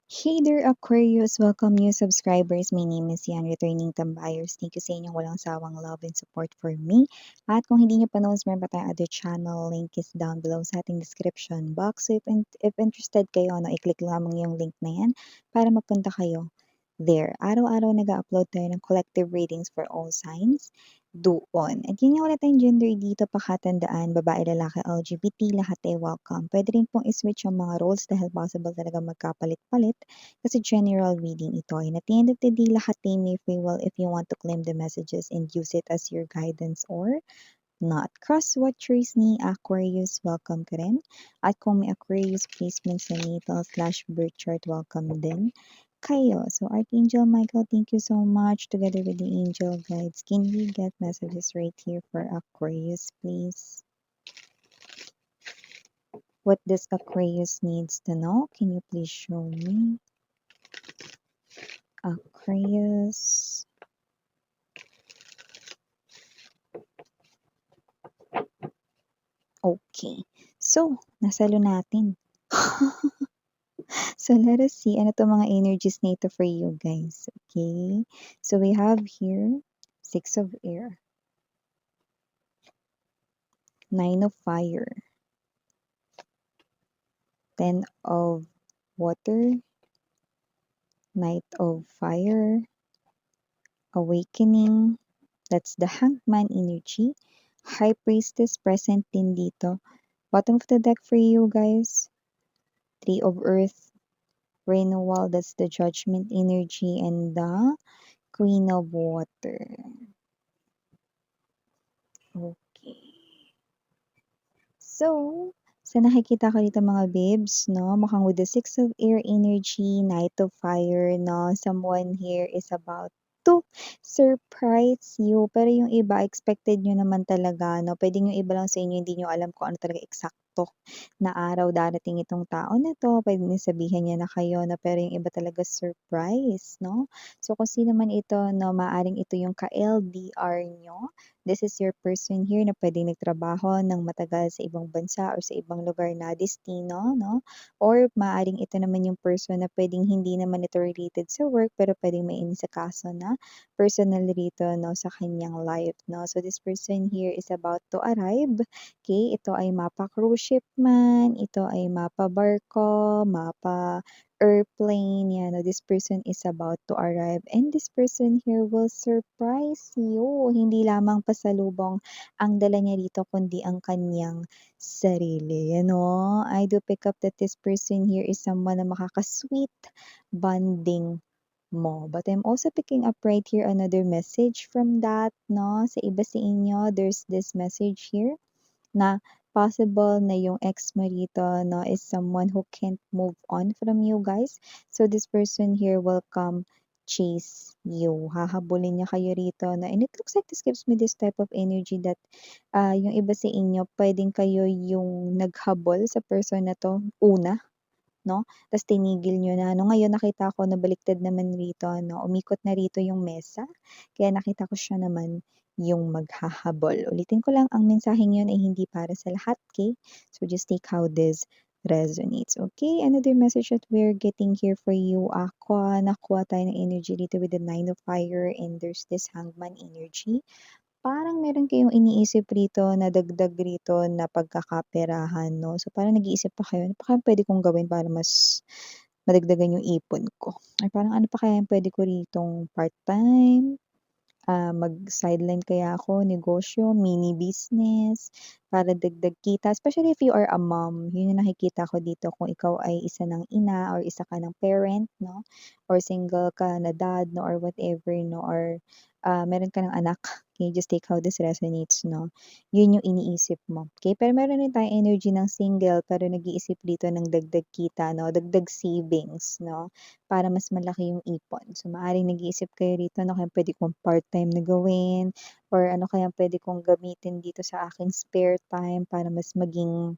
Hey there, Aquarius! Welcome new subscribers. My name is Yan, returning tambayers. Thank you sa inyong walang sawang love and support for me. At kung hindi nyo pa meron pa tayong other channel, link is down below sa ating description box. So if interested kayo, no, i-click lamang yung link na yan para mapunta kayo there. Araw-araw nag-upload tayo ng collective readings for all signs doon. At yun nga wala tayong gender dito, pakatandaan, babae, lalaki, LGBT, lahat ay welcome. Pwede rin pong i-switch yung mga roles dahil possible talaga magkapalit-palit kasi general reading ito. And at the end of the day, lahat ay may free will if you want to claim the messages and use it as your guidance or not. Cross-watchers ni Aquarius, welcome ka rin. At kung may Aquarius placement sa natal/birth chart, welcome din kayo. So Archangel Michael, thank you so much. Together with the angel guides, can we get messages right here for Aquarius, please? What does Aquarius needs to know? Can you please show me? Aquarius. Okay. So, nasalo natin. So, let us see ano to mga energies na ito for you guys. Okay. So, we have here 6 of air, 9 of fire, 10 of water, Knight of fire, awakening, that's the hangman energy, high priestess present din dito. Bottom of the deck for you guys, 3 of earth, renewal, that's the judgment energy, and the queen of water. Okay. So, sa nakikita ko dito mga babes, no, mukhang with the 6 of air energy, Knight of fire, no, someone here is about to surprise you. Pero yung iba, expected nyo naman talaga, no, pwedeng yung iba lang sa inyo, hindi nyo alam kung ano talaga eksakto na araw darating itong tao na to. Pwede nyo sabihin niya na kayo, na pero yung iba talaga surprise, no. So, kung sino man ito, no, maaring ito yung ka-LDR nyo. This is your person here na pwedeng nagtrabaho ng matagal sa ibang bansa or sa ibang lugar na destino, no? Or maaring ito naman yung person na pwedeng hindi naman ito related sa work pero pwedeng may inasikaso na personal rito, no, sa kanyang life, no? So this person here is about to arrive. Okay, ito ay mapa cruise ship man, ito ay mapa barko, mapa airplane, yan, no, this person is about to arrive and this person here will surprise you. Hindi lamang pasalubong ang dala niya dito, kundi ang kanyang sarili. Ano? I do pick up that this person here is someone na makaka-sweet bonding mo. But I'm also picking up right here another message from that, no? Sa iba sa inyo, there's this message here na possible na yung ex mo rito, no, is someone who can't move on from you guys. So this person here will come chase you. Hahabulin niya kayo rito na, and it looks like this gives me this type of energy that yung iba sa inyo, pwedeng kayo yung naghabol sa person na to una, no? Tas tinigil niyo na. No, ngayon nakita ko na baliktad naman rito, no? Umikot na rito yung mesa. Kaya nakita ko siya naman yung maghahabol. Ulitin ko lang, ang mensaheng yun ay hindi para sa lahat, okay? So just take how this resonates, okay? Another message that we're getting here for you, Aqua. Nakuha tayo ng energy dito with the 9 of fire and there's this hangman energy. Parang meron kayong iniisip rito na dagdag rito na pagkakaperahan, no? So, parang nag-iisip pa kayo, ano pa kayang pwede kong gawin para mas madagdagan yung ipon ko? Ay, parang ano pa kayang pwede ko ritong part-time? Mag-sideline kaya ako, negosyo, mini business, para dagdag kita. Especially if you are a mom, yun yung nakikita ko dito kung ikaw ay isa ng ina or isa ka ng parent, no? Or single ka na dad, no? Or whatever, no? Or meron ka ng anak. Can you just take how this resonates, no? Yun yung iniisip mo. Okay? Pero meron din tayong energy ng single pero nag-iisip dito ng dagdag kita, no? Dagdag savings, no? Para mas malaki yung ipon. So, maaaring nag-iisip kayo rito, ano kayang pwede kong part-time na gawin or ano kayang pwede kong gamitin dito sa aking spare time para mas maging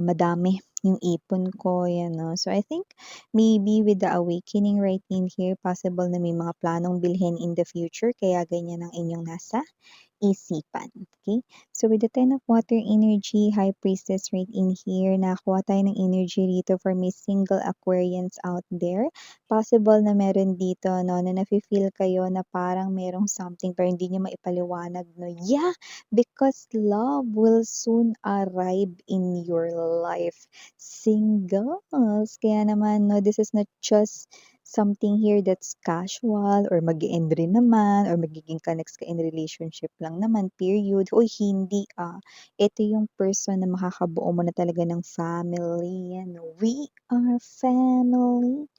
madami yung ipon ko, yan, no? So, I think maybe with the awakening right in here, possible na may mga planong bilhin in the future, kaya ganyan ang inyong nasa isipan, okay? So with the Ten of Water energy, High Priestess right in here, nakakuha tayo ng energy rito for may single Aquarians out there. Possible na meron dito, no, na nafe-feel kayo na parang merong something pero hindi niyo maipaliwanag, no? Yeah, because love will soon arrive in your life. Singles, kaya naman, no, this is not just something here that's casual or mag-e-end rin naman or magiging ka-next ka in relationship lang naman, period. Uy, hindi ah. Ito yung person na makakabuo mo na talaga ng family. Yan. We are family.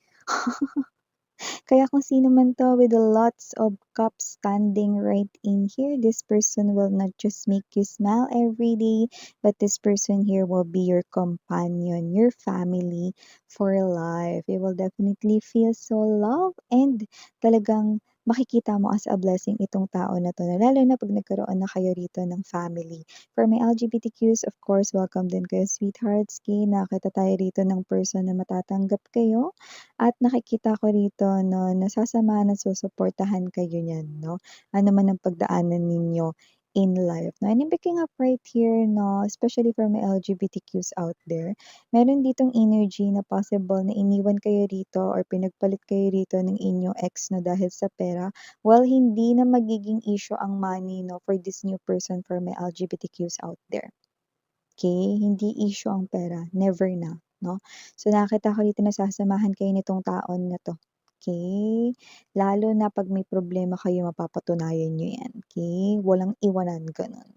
Kaya kung sino man 'to with a lots of cups standing right in here, this person will not just make you smile every day, but this person here will be your companion, your family for life. You will definitely feel so loved and talagang makikita mo as a blessing itong tao na 'to, na lalo na 'pag nagkaroon na kayo rito ng family. For my LGBTQs, of course, welcome din kayo sweethearts, nakita tayo rito ng person na matatanggap kayo at nakikita ko rito 'no, nasasamahan at susuportahan kayo niyan 'no, ano man ang pagdaanan ninyo in life 'no. And I'm picking up right here 'no, especially for my LGBTQs out there, meron ditong energy na possible na iniwan kayo rito or pinagpalit kayo rito ng inyong ex 'no dahil sa pera. Well, hindi na magiging issue ang money 'no for this new person for my LGBTQs out there. Okay, hindi issue ang pera, never na, 'no? So, nakita ko dito nasasamahan kayo nitong taon na 'to, okay? Lalo na 'pag may problema kayo mapapatunayan niyo 'yan, okay? Walang iwanan, gano'n.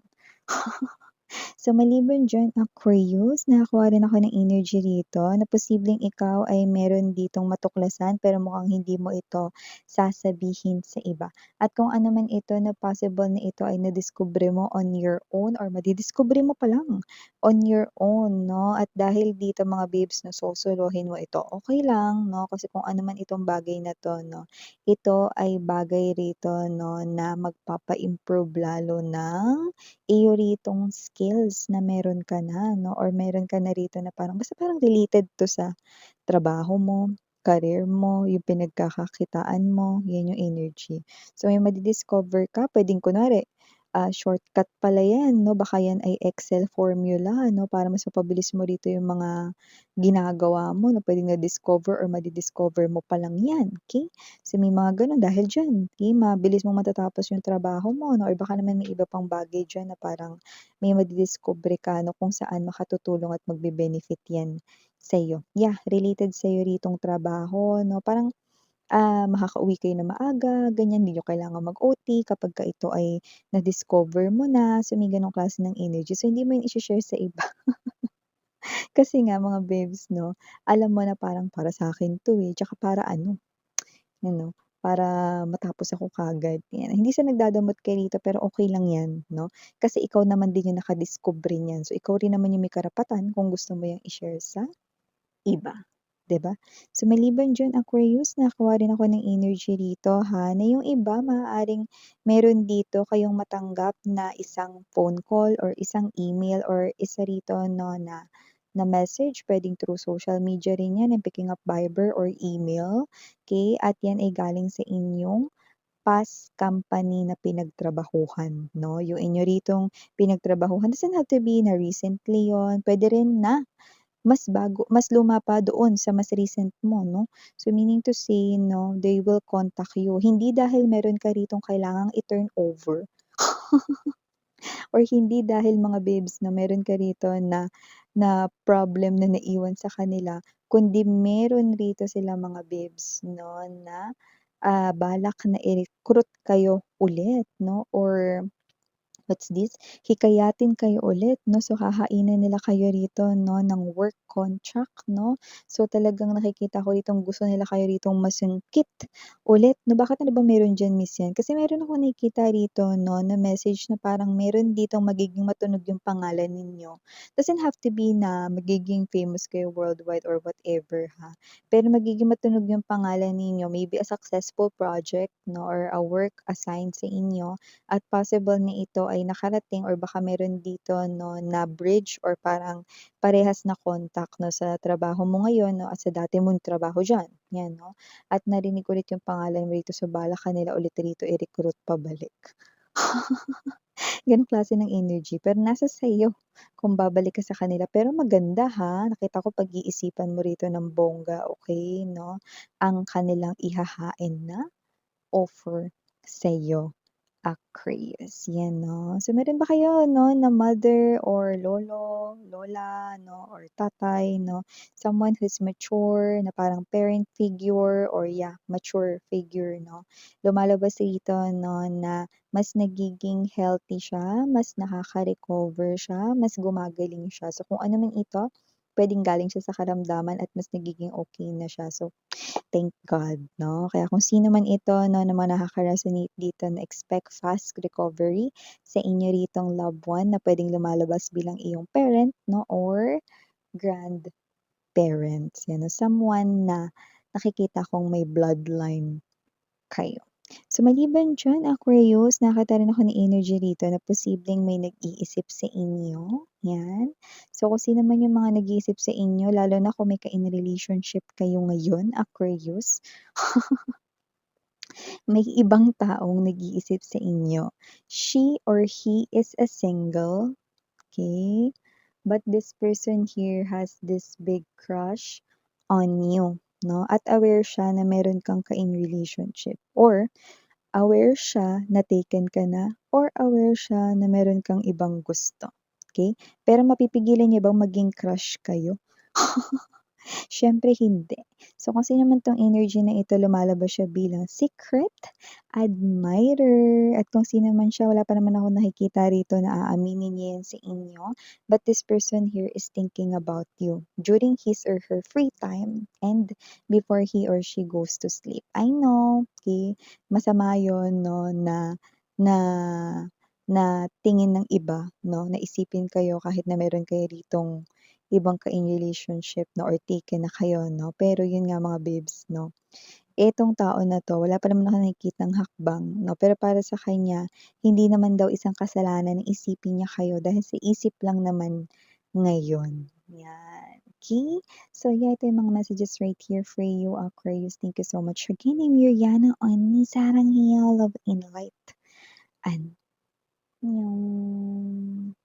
So, maliban diyan, Aquarius, nakakuha rin ako ng energy rito na posibleng ikaw ay meron ditong matuklasan pero mukhang hindi mo ito sasabihin sa iba. At kung ano man ito na possible na ito ay nadiskubre mo on your own or madidiskubre mo pa lang on your own, no? At dahil dito mga babes na susuluhin mo ito, okay lang, no? Kasi kung ano man itong bagay na 'to, no, ito ay bagay rito, no, na magpapa-improve lalo ng iyo ritong skills na meron ka na 'no or meron ka na rito na parang basta parang related 'to sa trabaho mo, career mo, yung pinagkakakitaan mo, yan yung energy. So may madi-discover ka puwedeng kunwari, shortcut pala yan 'no, baka yan ay Excel formula 'no, para mas mapabilis mo rito yung mga ginagawa mo na puwedeng na-discover or madi-discover mo pa lang yan, okey? So may mga gano'n dahil diyan, okey, mabilis mong matatapos yung trabaho mo 'no or baka naman may iba pang bagay diyan na parang may madidiskubre ka 'no kung saan makatutulong at magbe-benefit yan sa'yo. Yeah, related sa'yo ritong trabaho 'no, parang, makakauwi kayo ng maaga ganyan, hindi niyo kailangang mag-OT kapagka ito ay na-discover mo na. So may gano'ng klase ng energy. So hindi mo yun ishe-share sa iba. Kasi nga mga babes 'no, alam mo na parang para sa'kin 'to, eh, tsaka para ano, para matapos ako kaagad, yan. Hindi sa nagdadamot ka rito pero okey lang yan 'no, kasi ikaw naman din yung nakadiskubre niyan. So ikaw rin naman yung may karapatan kung gusto mo yang i-share sa iba, 'di ba? So maliban diyan Aquarius, nakakuha rin ako ng energy rito ha, na yung iba maaaring meron dito kayong matanggap na isang phone call or isang email or isa rito 'no na na message, puwedeng through social media rin 'yan, I'm picking up Viber or email, okey? At 'yan ay galing sa inyong past company na pinagtrabahuhan 'no, yung inyo ritong pinagtrabahuhan doesn't have to be na recently 'yun, puwede rin na mas luma pa doon sa mas recent mo 'no. So meaning to say 'no, they will contact you, hindi dahil meron ka ritong kailangang i-turn over or hindi dahil mga babes na meron ka rito na na problem na naiwan sa kanila, kundi meron rito sila mga babes 'no na, balak na i-recruit kayo ulit 'no or what's this, hikayatin kayo ulit 'no, so hahainan nila kayo rito 'no ng work contract 'no. So talagang nakikita ko ditong gusto nila kayo ritong masungkit ulit 'no. Bakit ano ba meron diyan Miss yan? Kasi meron akong nakikita rito 'no na message na parang meron ditong magiging matunog yung pangalan ninyo. Doesn't have to be na magiging famous kayo worldwide or whatever ha, pero magiging matunog yung pangalan ninyo, maybe a successful project 'no or a work assigned sa inyo at possible na ito ay nakarating or baka meron dito 'no na bridge or parang parehas na contact 'no sa trabaho mo ngayon 'no at sa dati mong trabaho diyan, 'yan 'no. At narinig ulit yung pangalan mo rito so balak ka nila ulit rito i-recruit pabalik. Gano'ng klase ng energy, pero nasa sa'yo kung babalik ka sa kanila. Pero maganda ha, nakita ko pag-iisipan mo rito ng bongga, okey 'no, ang kanilang ihahain na offer sa'yo. Aquarius, 'yan 'no. So meron ba kayo 'no na mother or lolo, lola 'no or tatay 'no, someone who's mature na parang parent figure or yeah, mature figure 'no. Lumalabas dito 'no na mas nagiging healthy siya, mas nakaka-recover siya, mas gumagaling siya. So kung ano man ito, puwedeng galing siya sa karamdaman at mas nagiging okey na siya. So thank God 'no. Kaya kung sino man ito 'no, na mga nakaka-resonate dito na expect fast recovery sa inyo ritong loved one na puwedeng lumalabas bilang iyong parent 'no or grandparents, 'yan 'no, someone na nakikita kong may bloodline kayo. So maliban diyan Aquarius, nakakita rin ako ng energy rito na posibleng may nag-iisip sa inyo, 'yan. So kung sino man yung mga nag-iisip sa inyo lalo na kung may ka-in relationship kayo ngayon Aquarius, may ibang taong nag-iisip sa inyo. She or he is a single, okay? But this person here has this big crush on you, 'no? At aware siya na meron kang ka-in relationship or aware siya na taken ka na or aware siya na meron kang ibang gusto, okay? Pero mapipigilan niya bang maging crush kayo? Siyempre hindi. So kasi naman 'tong energy na ito lumalabas siya bilang secret admirer at kung sino man siya wala pa naman akong nakikita rito na aaminin niya 'yan sa inyo. But this person here is thinking about you during his or her free time and before he or she goes to sleep. I know, okay, masama 'yun 'no na na tingin ng iba 'no, na isipin kayo kahit na meron kayo ritong ibang ka-in relationship 'no or taken na kayo 'no. Pero yun nga mga babes 'no, etong tao na 'to wala pa naman akong nakikitang hakbang 'no, pero para sa kanya hindi naman daw isang kasalanan na isipin niya kayo dahil sa isip lang naman ngayon, yan. Okey? So yeah, ito yung mga messages right here for you, Aquarius. Thank you so much. Again, I'm Yuriana on Sarang Hiya Love and Light. Annyeong.